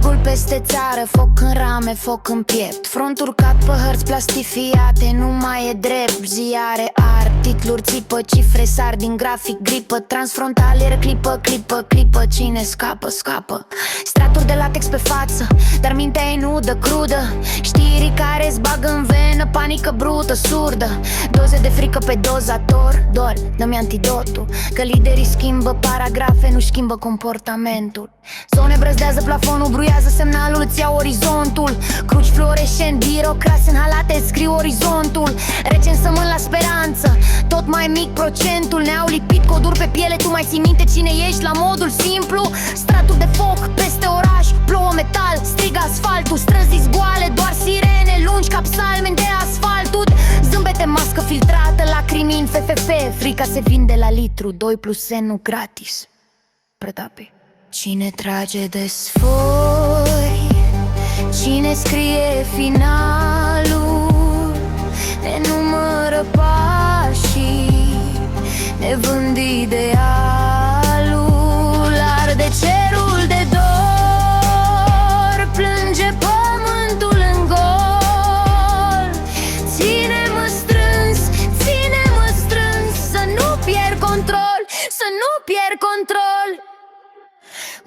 Frigul peste țară, foc în rame, foc în piept. Front urcat pe hărți plastifiate, nu mai e drept. Ziare art, titluri țipă, cifre sar din grafic, gripă. Transfrontalier, clipă, clipă, clipă. Cine scapă, scapă. Straturi de latex pe față, dar mintea e nudă, crudă. Știrii care îți bagă în venă, panică brută, surdă. Doze de frică pe dozator, dor, dă-mi antidotul. Că liderii schimbă paragrafe, nu schimbă comportamentul. Zone brăzdează plafonul, bruiază semnalul, îți ia orizontul. Cruci fluorescent, birocrați în halate, îți scriu orizontul. Recensământ la speranță, tot mai mic procentul. Ne-au lipit coduri pe piele, tu mai ții minte cine ești la modul simplu? Straturi de foc peste oraș, plouă metal, strigă asfaltul. Străzi zgoale, doar sirene lungi ca psalme de asfaltul. Zâmbete, mască filtrată, lacrimi în FFF. Frica se vinde la litru, 2+N nu gratis. Prădape. Cine trage de sfori, cine scrie finalul, ne numără pașii, ne vând idealul. Arde cerul de dor, plânge pământul în gol. Ține-mă strâns, ține-mă strâns, să nu pierd control, să nu pierd control.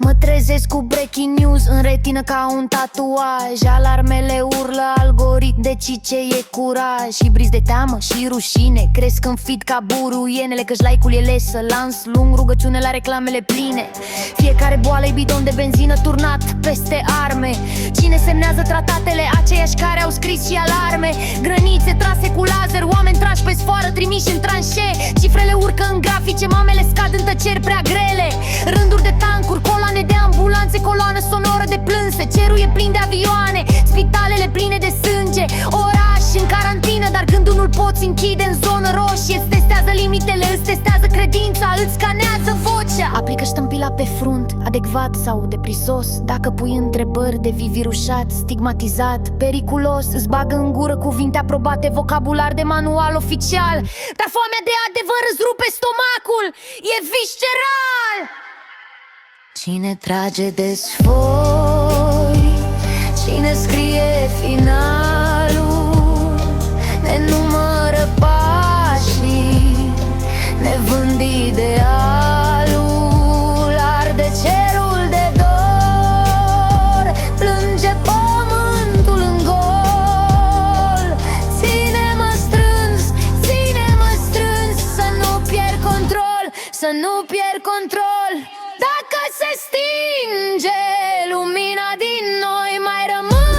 Mă trezesc cu breaking news în retină ca un tatuaj. Alarmele urlă, algoritm, deci ce e curaj. Și briz de teamă și rușine cresc în feed ca buruienele, că-și like-ul e lesă, lans lung, rugăciune la reclamele pline. Fiecare boală-i bidon de benzină turnat peste arme. Cine semnează tratatele? Aceiași care au scris și alarme. Grănițe trase cu laser, oameni trași pe sfoară, trimiși în tranșee. Cifrele urcă în grafice, mamele scad în tăceri prea grele. Rânduri de tancuri, coloane de ambulanțe, coloană sonoră de plânse. Cerul e plin de avioane, spitalele pline de sânge. Oraș în carantină, dar gândul nu-l poți închide în zonă roșie. Îți testează limitele, îți testează credința, îți scanează vocea. Aplică ștampila pe frunt, adecvat sau deprisos. Dacă pui întrebări, devii virușat, stigmatizat, periculos. Îți bagă în gură cuvinte aprobate, vocabular de manual oficial. Dar foamea de adevăr îți rupe stomacul, e visceral. Cine trage de sfori, cine scrie finalul, ne numără pașii, ne vând idealul. Arde cerul de dor, plânge pământul în gol. Ține-mă strâns, ține-mă strâns, să nu pierd control, să nu pierd control. Dacă se stinge lumina din noi, mai rămân